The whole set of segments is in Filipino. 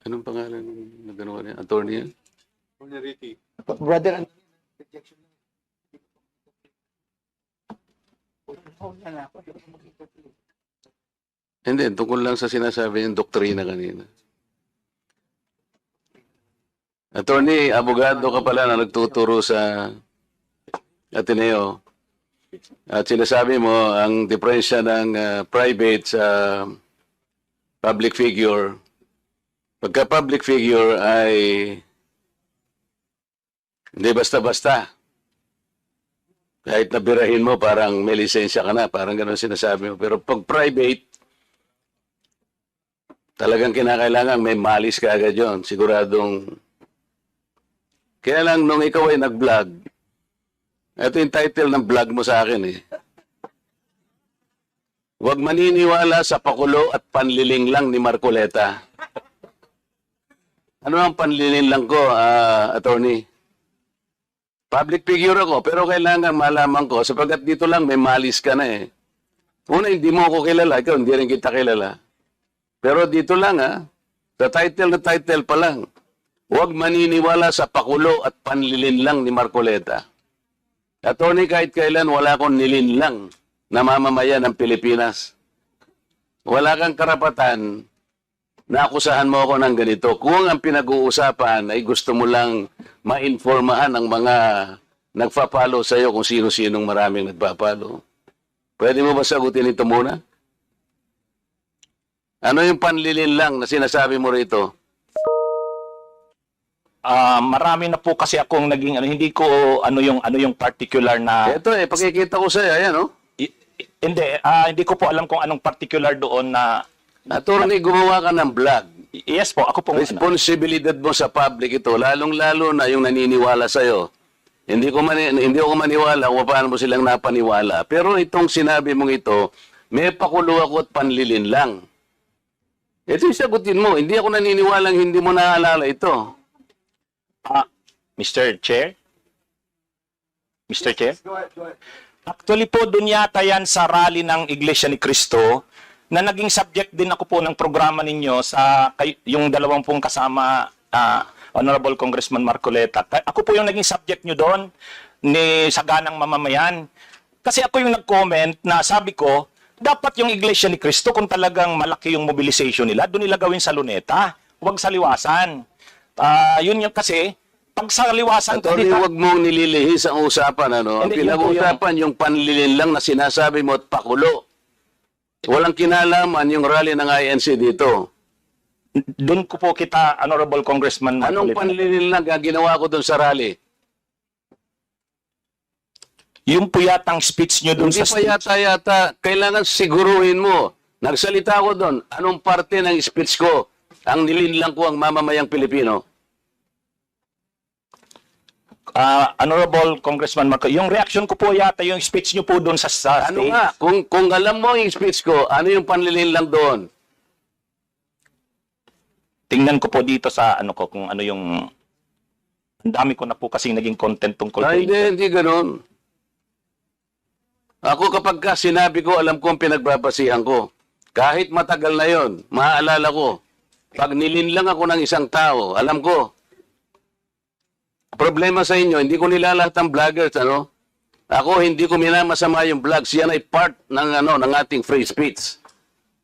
Anong pangalan ng gano'n niya? Attorney yan? Brother, rejection. Hindi, tungkol lang sa sinasabi yung doktrina kanina. Attorney, abogado ka pala na nagtuturo sa Ateneo. At sinasabi mo, ang diferensya ng private sa public figure, pagka public figure ay hindi basta-basta. Kahit nabirahin mo, parang may lisensya ka na, parang gano'n sinasabi mo. Pero pag private, talagang kinakailangan may malis ka agad yun. Siguradong. Kaya lang nung ikaw ay nag-vlog, ito yung title ng vlog mo sa akin eh. Huwag maniniwala sa pakulo at panliling lang ni Marcoleta. Ano ang panliling lang ko, attorney? Public figure ako, pero kailangan malaman ko, sapagkat dito lang may malis ka na eh. Una, hindi mo ako kilala, ikaw hindi rin kita kilala. Pero dito lang sa title na title pa lang, huwag maniniwala sa pakulo at panlilin lang ni Marcoleta. Attorney, kahit kailan wala akong nilinlang na mamamayan ng Pilipinas. Wala kang karapatan na akusahan mo ako ng ganito. Kung ang pinag-uusapan ay gusto mo lang ma-informahan ang mga nagpa-follow sa iyo kung sino-sinong maraming nagpa-follow. Pwede mo ba sagutin ito muna? Ano yung panlilin lang na sinasabi mo rito? Marami na po kasi akong naging hindi ko ano yung particular na Ito pakikita ko sa iyo, ayan hindi ko po alam kung anong particular doon na Attorney, gumawa ka ng vlog. yes po, ako po Responsibilidad mo sa public ito, lalong-lalo na yung naniniwala sa iyo. Hindi ako maniwala kung paano mo silang napaniwala. Pero itong sinabi mong ito, may pakulo ako at panlilin lang. Ito yung sagutin mo. Hindi ako naniniwalang hindi mo naalala ito. Mr. Chair? Mr. Chair? Actually po, dun yata yan sa rally ng Iglesia ni Cristo na naging subject din ako po ng programa ninyo sa yung 20 kasama Honorable Congressman Marcoleta. Ako po yung naging subject nyo doon ni Saganang Mamamayan. Kasi ako yung nag-comment na sabi ko, dapat yung Iglesia ni Cristo kung talagang malaki yung mobilization nila, doon nila gawin sa Luneta, huwag sa Liwasan. Yun yung kasi, pag sa Liwasan... Attorney, huwag mong nililihis ang usapan. Ang Hindi, pinag-uusapan yung panlilin lang na sinasabi mo at pakulo. Walang kinalaman yung rally ng INC dito. Doon ko po kita, Honorable Congressman Anong Marcoleta. panlilin lang ang ginawa ko doon sa rally? Yung po yatang speech nyo doon Hindi sa pa yata, kailangan siguruhin mo. Nagsalita ko doon, anong parte ng speech ko ang nilinlang ko ang mamamayang Pilipino? Honorable Congressman Marcoleta, yung reaction ko po yata yung speech nyo po doon sa Ano stage. nga, kung alam mo yung speech ko, ano yung panlilinlang doon? Tingnan ko po dito sa ano ko kung ano yung ang dami ko na po kasing naging content tungkol Hindi ganun. Ako kapag sinabi ko, alam ko ang pinagbabasihan ko. Kahit matagal na yon, maaalala ko. Pag nilinlang ako ng isang tao, alam ko. Problema sa inyo, hindi ko nilalat ang vloggers, Ako, hindi ko minamasama yung vlogs. Yan ay part ng ating free speech.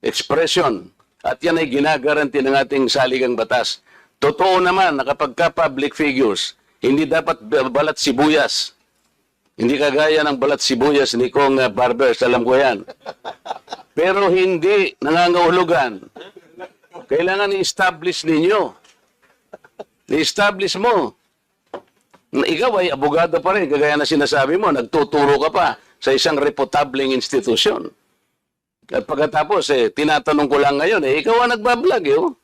Expression. At yan ay ginagaranti ng ating saligang batas. Totoo naman na kapag ka-public figures, hindi dapat balat sibuyas. Hindi kagaya ng balat sibuyas ni Kong Barbers, alam ko yan. Pero hindi nangangahulugan. Kailangan i-establish ninyo. I-establish mo. Ikaw ay abogado pa rin, kagaya na sinasabi mo, nagtuturo ka pa sa isang reputableng institusyon. At pagkatapos, tinatanong ko lang ngayon, ikaw ang nagbablog,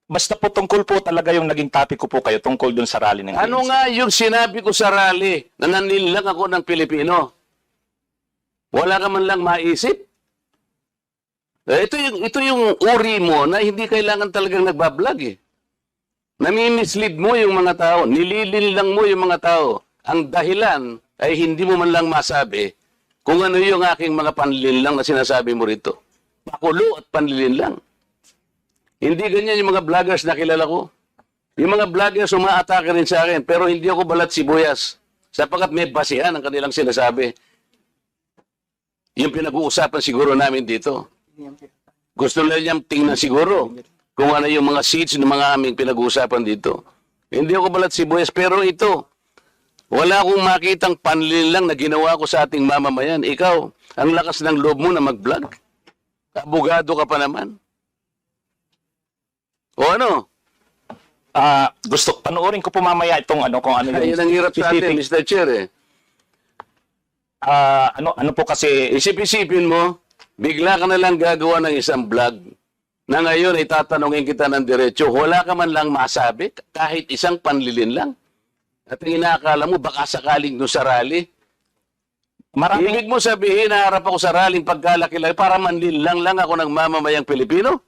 Basta po tungkol po talaga yung naging topic ko po kayo tungkol doon sa rally ng Ano ANC. nga yung sinabi ko sa rally na nanilang ako ng Pilipino? Wala ka man lang maisip? Ito yung uri mo na hindi kailangan talagang nagbablog Nami-mislead mo yung mga tao, nililin lang mo yung mga tao. Ang dahilan ay hindi mo man lang masabi kung ano yung aking mga panlilinlang na sinasabi mo rito. Pakulo at panlilinlang. Hindi ganyan yung mga vloggers na kilala ko. Yung mga vloggers umaatake rin sa akin, pero hindi ako balat sibuyas. Sapagkat may basihan ang kanilang sinasabi. Yung pinag-uusapan siguro namin dito. Gusto nila niyang tingnan siguro kung ano yung mga seats ng mga aming pinag-uusapan dito. Hindi ako balat sibuyas, pero ito, wala akong makitang panlil lang na ginawa ko sa ating mamamayan. Ikaw, ang lakas ng loob mo na mag-vlog. Abogado ka pa naman. O ano? Gusto, panoorin ko po mamaya itong ano, kung ano Ayun ang hirap sa atin, Mr. Chair eh. ano po kasi, Isip-isipin mo, bigla ka na lang gagawa ng isang vlog na ngayon ay tatanungin kita ng diretso. Wala ka man lang masabi, kahit isang panlilin lang. At ang inaakala mo, baka sakaling doon sa rally. maraming, Ibig mo sabihin, naharap ako sa rallying pagkalaki-laki para manlilang lang ako ng mamamayang Pilipino?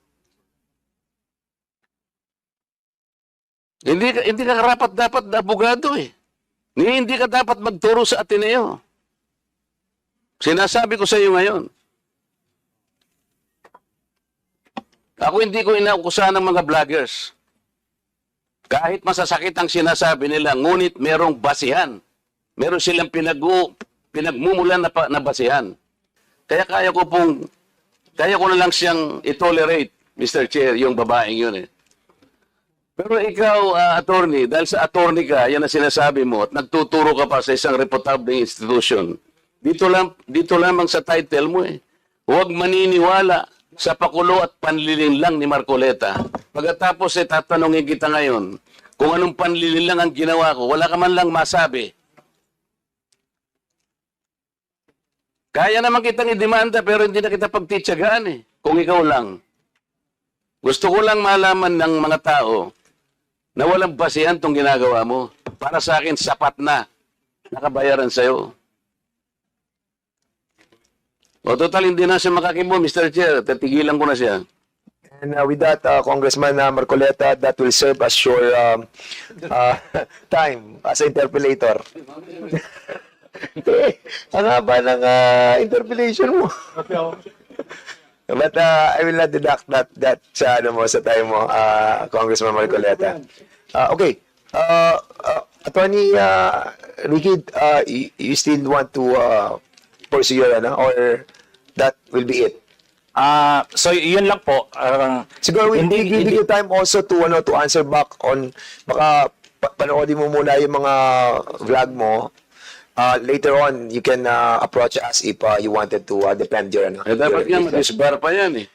Hindi ka karapat dapat na abogado eh. Hindi ka dapat magturo sa Ateneo. Sinasabi ko sa iyo ngayon. Ako hindi ko inaukusahan ng mga vloggers. Kahit masasakit ang sinasabi nila, ngunit merong basihan. Meron silang pinagmumulan na basihan. Kaya kaya ko na lang siyang itolerate, Mr. Chair, yung babaeng yun eh. Pero ikaw, attorney, dahil sa attorney ka, yan ang sinasabi mo, at nagtuturo ka pa sa isang reputable institution, dito lamang sa title mo eh. Huwag maniniwala sa pakulo at panlilin lang ni Marcoleta. Pagkatapos tatanungin kita ngayon, kung anong panlilin lang ang ginawa ko, wala ka man lang masabi. Kaya naman kitang idemanda pero hindi na kita pagtitsagaan eh, kung ikaw lang. Gusto ko lang malaman ng mga tao na walang basihan tong ginagawa mo. Para sa akin, sapat na nakabayaran sa'yo. O total, hindi na siya makakibo, Mr. Chair. Tatigilan ko na siya. And with that, Congressman Marcoleta, that will serve as your time as interpolator. Ang haba ng interpolation mo. But I will not deduct that sa ano mo sa time mo, Congressman Marcoleta. Okay. Attorney Ricky, you still want to pursue your ano, or that will be it? so yun lang po. Siguro we give you time also to to answer back on baka panoodin mo muna yung mga vlog mo. Later on, you can approach us if you wanted to defend your ano. Dapat nga, madisbar pa yan eh.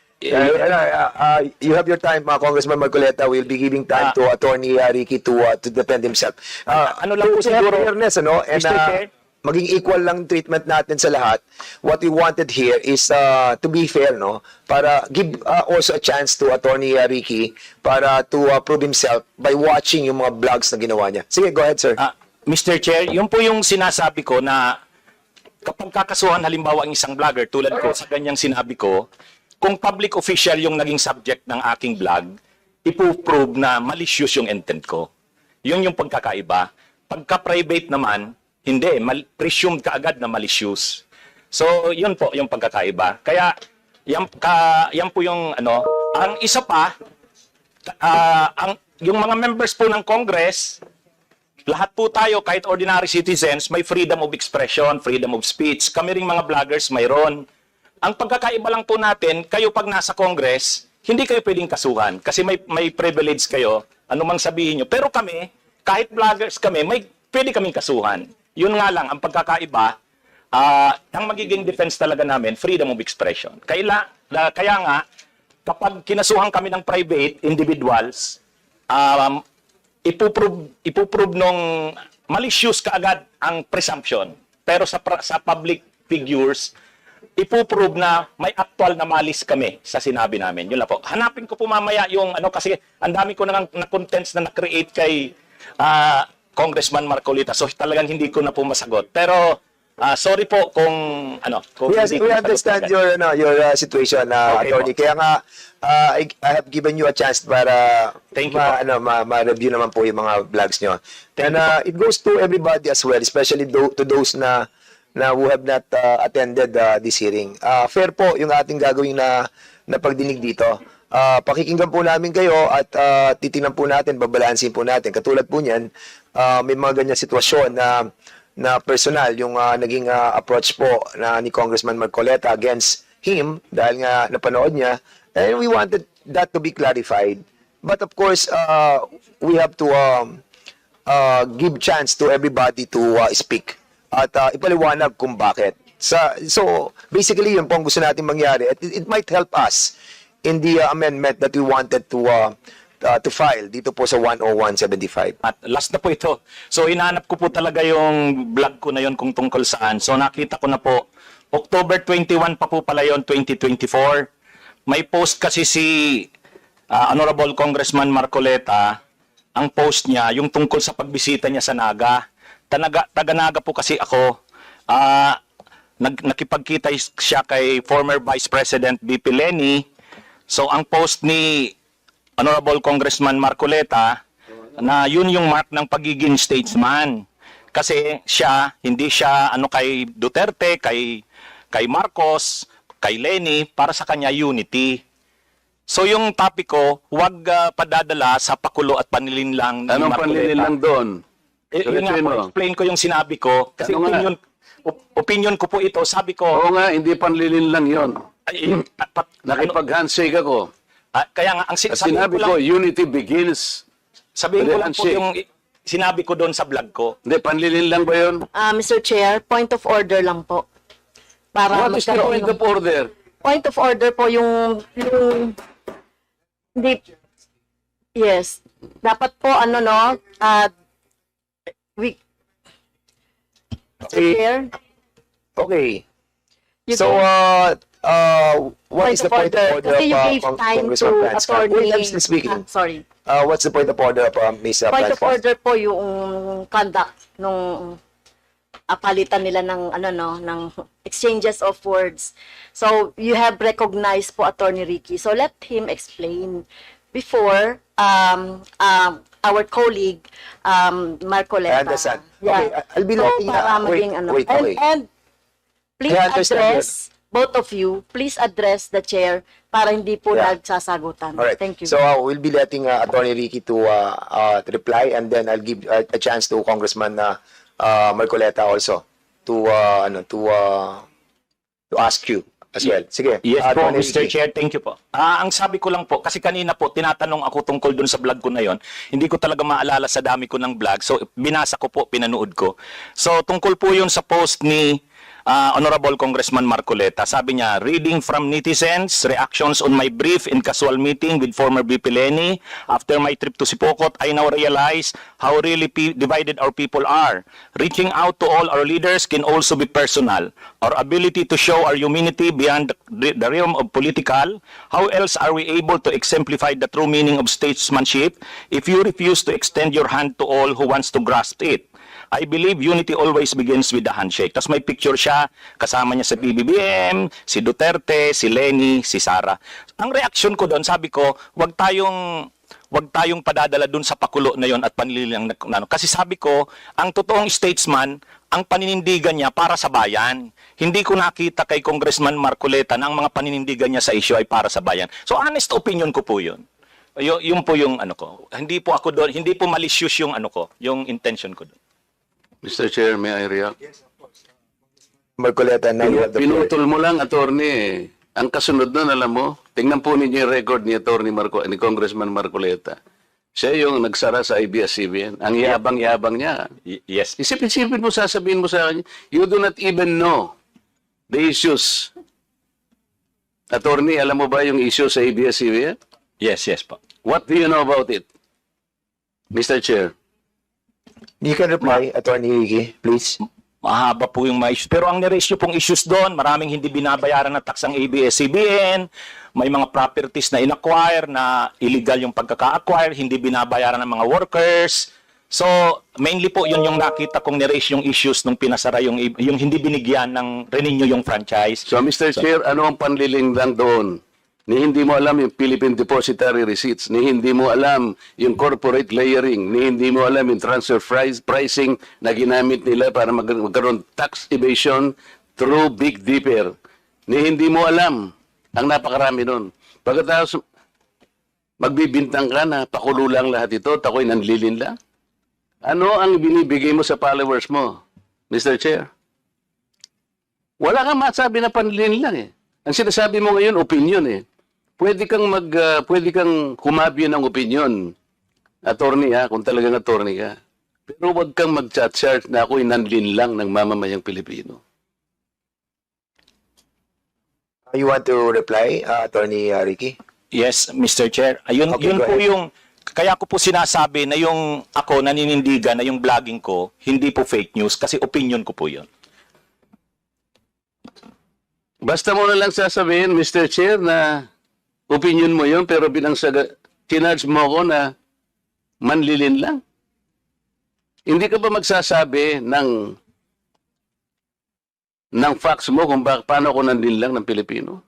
You have your time, Congressman Marcoleta. We'll be giving time to Attorney Ricky to defend himself. Ano lang po siguro, fairness, ano? And Mr. Chair? maging equal lang treatment natin sa lahat. What we wanted here is to be fair, no? Para give also a chance to Attorney Ricky para to prove himself by watching yung mga vlogs na ginawa niya. Sige, go ahead, sir. Mr. Chair, yun po yung sinasabi ko na kapag kakasuhan halimbawa ang isang vlogger tulad ko sa ganyang sinabi ko, kung public official yung naging subject ng aking vlog, ipo-prove na malicious yung intent ko. Yun yung pagkakaiba. Pagka-private naman, hindi, presumed ka agad na malicious. So, yun po yung pagkakaiba. Kaya, yan po yung ano. Ang isa pa, yung mga members po ng Congress, lahat po tayo, kahit ordinary citizens, may freedom of expression, freedom of speech. Kami ring mga vloggers, mayroon. Ang pagkakaiba lang po natin, kayo pag nasa Congress, hindi kayo pwedeng kasuhan kasi may privilege kayo, anumang sabihin nyo. Pero kami, kahit vloggers kami, pwede kaming kasuhan. Yun nga lang, ang pagkakaiba, ang magiging defense talaga namin, freedom of expression. Kaya nga, kapag kinasuhan kami ng private individuals, ipuprove nung malicious kaagad ang presumption. Pero sa public figures, ipuprove na may actual na malis kami sa sinabi namin. Yun lang po. Hanapin ko po mamaya yung ano kasi ang dami ko na contents na na-create kay Congressman Marcoleta. So talagang hindi ko na po masagot. Pero sorry po kung kung Yes, hindi ko we masagot understand agad. your situation, Okay Attorney. po. Kaya nga, I have given you a chance para Thank you po. ma-review naman po yung mga vlogs nyo. And it goes to everybody as well, especially to those na who have not attended this hearing. Fair po yung ating gagawin na pagdinig dito. pakikinggan po namin kayo at titingnan po natin, babalansin po natin. Katulad po niyan, may mga ganyan sitwasyon na personal yung naging approach po ni Congressman Marcoleta against him dahil nga napanood niya. And we wanted that to be clarified. But of course, we have to give chance to everybody to speak at ipaliwanag kung bakit. So basically, yun po ang gusto natin mangyari. It might help us in the amendment that we wanted to file dito po sa 10175. At last na po ito. So hinanap ko po talaga yung vlog ko na yon kung tungkol saan. So nakita ko na po, October 21 pa po pala yon, 2024. May post kasi si Honorable Congressman Marcoleta, ang post niya, yung tungkol sa pagbisita niya sa Naga. Taga-Naga po kasi ako. Nakipagkita siya kay former Vice President BP Leni. So ang post ni Honorable Congressman Marcoleta na yun yung mark ng pagiging statesman. Kasi siya, hindi siya kay Duterte, kay Marcos, kay Leni, para sa kanya unity. So yung topic ko, huwag padadala sa pakulo at panlilinlang ni Anong Marcoleta. panlililang doon? Yun nga po, explain ko yung sinabi ko. Kasi Ano nga? opinion ko po ito. Sabi ko, Oo nga, hindi panlilinlang yon. ano, Nakipag-handshake ako. kaya nga, ang At sabihin sinabi ko lang, ko, unity begins. sabihin ko lang po handshake. yung sinabi ko doon sa vlog ko. Hindi, panlilinlang ba yun? Mr. Chair, point of order lang po. Para What is the magkaroon point ng- of order? Point of order po hindi, yes. Dapat po, we, Mr. Chair, Okay. you So, can- what is the point of order Kasi you of gave time to Congressman Franz? attorney. Wait, I'm still speaking. Sorry. What's the point of order of Ms. Point Franz? of order po yung conduct nung palitan nila ng ng exchanges of words. So you have recognized po Attorney Ricky. So let him explain before our colleague I Marcoleta. understand. Okay, I'll be letting para wait, maging wait, okay. and please I understand address both of you, please address the chair para hindi po Yeah. nagsasagutan. All right. Thank you. So we'll be letting Attorney Ricky to reply, and then I'll give a chance to Congressman Marcoleta also to ask you as well. Sige. Yes po, Attorney Mr. Ricky. Chair, thank you po. Ang sabi ko lang po, kasi kanina po, tinatanong ako tungkol dun sa vlog ko na yon. Hindi ko talaga maalala sa dami ko ng vlog. So, binasa ko po, pinanood ko. So, tungkol po yun sa post ni Honorable Congressman Marcoleta. Sabi niya, reading from netizens, reactions on my brief and casual meeting with former VP Leni. After my trip to Sipokot, I now realize how really divided our people are. Reaching out to all our leaders can also be personal. Our ability to show our humanity beyond the realm of political. How else are we able to exemplify the true meaning of statesmanship if you refuse to extend your hand to all who wants to grasp it? I believe unity always begins with the handshake. Tapos may picture siya, kasama niya sa PBBM, si Duterte, si Leni, si Sara. Ang reaction ko doon, sabi ko, wag tayong padadala doon sa pakulo na yon at panlilang kasi sabi ko, ang totoong statesman, ang paninindigan niya para sa bayan. Hindi ko nakita kay Congressman Marcoleta na ang mga paninindigan niya sa issue ay para sa bayan. So honest opinion ko po yun. Yun po yung ko. Hindi po ako doon, hindi po malicious yung yung intention ko doon. Mr. Chair, may I react? Marcoleta, now you have the floor. Pinutol mo lang, attorney. Ang kasunod nun, alam mo, tingnan po ninyo yung record ni ni Congressman Marcoleta. Siya yung nagsara sa ABS-CBN. Ang yabang-yabang niya. Yes. Isipin mo, sasabihin mo sa akin, you do not even know the issues. Attorney, alam mo ba yung issue sa ABS-CBN? Yes po. What do you know about it? Mr. Chair. You can reply, Attorney Ricky, please. Mahaba po yung mga issues. Pero ang niresyo pong issues doon, maraming hindi binabayaran na tax ang ABS-CBN, may mga properties na in-acquire na illegal yung pagkaka-acquire, hindi binabayaran ng mga workers. So, mainly po yun yung nakita kong niresyo yung issues nung pinasara yung hindi binigyan ng renew yung franchise. So, Mr. Chair, ano ang panliling lang doon? Ni hindi mo alam yung Philippine Depositary Receipts, ni hindi mo alam yung corporate layering, ni hindi mo alam yung transfer pricing na ginamit nila para magkaroon tax evasion through Big Dipper. Ni hindi mo alam ang napakarami nun. Pagkatapos, Magbibintang ka na pakulo lang lahat ito at ako'y nanlilin lang? Ano ang binibigay mo sa followers mo, Mr. Chair? Wala kang masabi na panlilin lang eh. Ang sinasabi mo ngayon, opinion eh. Pwede kang humabi ng opinion, attorney ha, kung talagang attorney ka. Pero wag kang mag-chat-chat na ako'y nanlin lang ng mamamayang Pilipino. You want to reply, Attorney Ricky? Yes, Mr. Chair. Ayun, Okay, yun go po ahead. yung, kaya ko po sinasabi na yung ako naninindigan na yung vlogging ko, hindi po fake news kasi opinion ko po yun. Basta mo na lang sasabihin, Mr. Chair, na opinion mo yun, pero bilang kinarge mo ako na manlilin lang. Hindi ka ba magsasabi ng facts mo kung paano ako nanlilin lang ng Pilipino?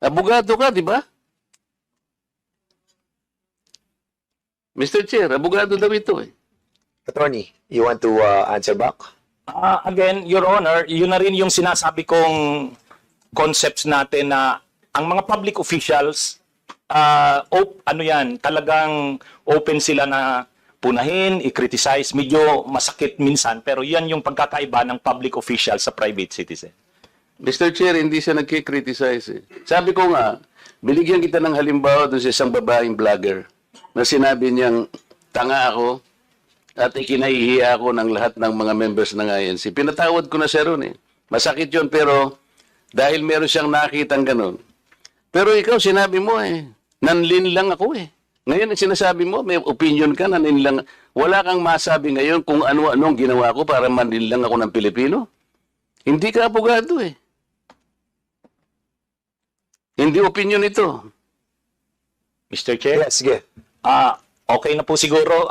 Abogado ka, di ba? Mr. Chair, abogado daw ito eh. Attorney, you want to answer back? Again, Your Honor, yun na rin yung sinasabi kong concepts natin na ang mga public officials, ano yan, talagang open sila na punahin, i-criticize, medyo masakit minsan, pero yan yung pagkakaiba ng public official sa private citizen. Mr. Chair, hindi siya nagkikriticize eh. Sabi ko nga, binigyan kita ng halimbawa doon sa isang babaeng vlogger na sinabi niyang tanga ako at ikinahihiya ako ng lahat ng mga members ng INC. Pinatawad ko na siya ron eh. Masakit yun pero dahil meron siyang nakitang ganun. Pero ikaw sinabi mo eh, nanlin lang ako eh. Ngayon ang sinasabi mo, may opinion ka, nanlin lang. Wala kang masabi ngayon kung ano-anong ginawa ko para manlin lang ako ng Pilipino. Hindi ka abogado eh. Hindi opinion ito. Mr. Chair? Yes, sige. Okay na po siguro,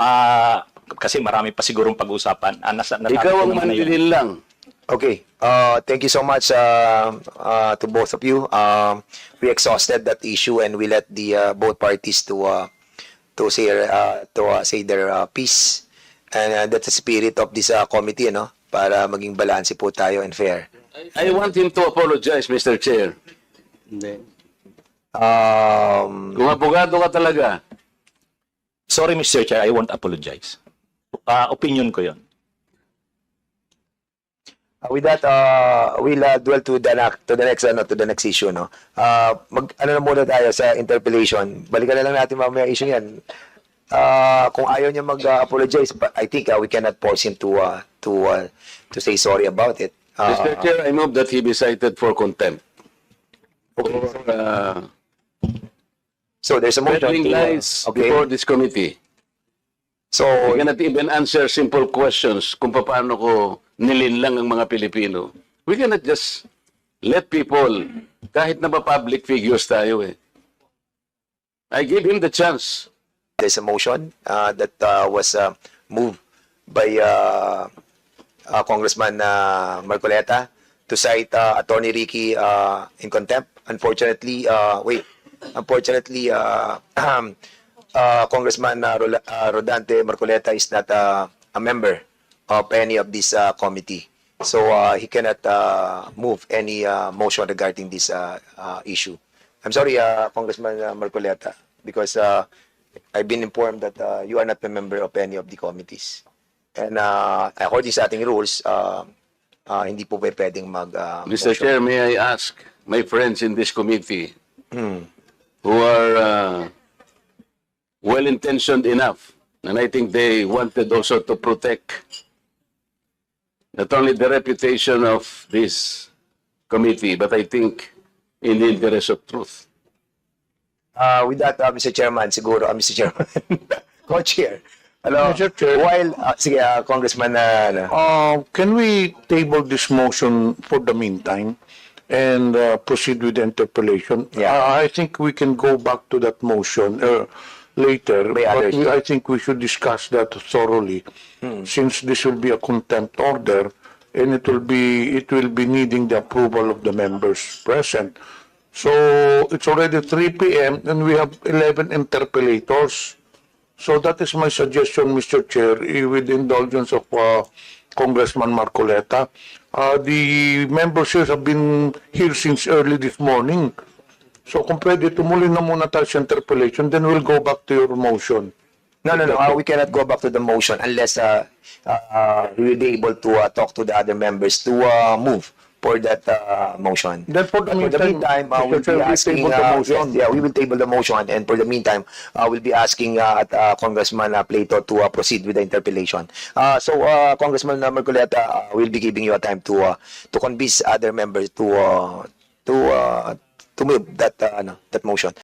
kasi marami pa sigurong pag-usapan. Ikaw ang manlilin lang. Okay. Thank you so much to both of you. We exhausted that issue and we let the both parties to say their piece. And that's the spirit of this committee, no? Para maging balanse po tayo and fair. I want him to apologize, Mr. Chair. Kung abogado ka talaga, Sorry, Mr. Chair, I won't apologize. Opinion ko yun. With that, we'll dwell to the next issue, no. Ano na muna tayo sa interpellation. Balikan na lang natin mamaya issue yan. Kung ayaw niya mag-apologize, I think we cannot force him to say sorry about it. Mr. Chair, I move that he be cited for contempt. So there's a motion Peddling to, lies okay. before this committee. So We cannot even answer simple questions kung paano ko nilinlang ang mga Pilipino. We cannot just let people, kahit na ba public figures tayo eh. I give him the chance. there's a motion that was moved by Congressman Marcoleta to cite Attorney Ricky in contempt. Unfortunately, Congressman Rodante Marcoleta is not a member of any of this committee. So he cannot move any motion regarding this issue. I'm sorry, Congressman Marcoleta, because I've been informed that you are not a member of any of the committees. And according sa ating rules, hindi po pwedeng mag Mr. Chair, may I ask my friends in this committee who are well-intentioned enough, and I think they wanted also to protect not only the reputation of this committee, but I think in the interest of truth. with that, Mr. Chairman, siguro, Mr. Chairman, Co-Chair. Hello. Mr. Chair. While, sige, Congressman, Can we table this motion for the meantime and proceed with the interpellation? Yeah. I think we can go back to that motion later, By but others. I think we should discuss that thoroughly, since this will be a contempt order and it will be needing the approval of the members present. So it's already 3 p.m. and we have 11 interpellators. So that is my suggestion, Mr. Chair, with the indulgence of Congressman Marcoleta. The members here have been here since early this morning. So kung pwede, tumuloy na muna tayo sa interpellation, then we'll go back to your motion. No. We cannot go back to the motion unless we will be able to talk to the other members to move for that motion. Then for the meantime, we'll Mr. Chair, be we asking, table the motion. yes, we will table the motion, and for the meantime, we'll be asking Congressman Plato to proceed with the interpellation. So, Congressman Marcoleta, we'll be giving you a time to convince other members to move that motion.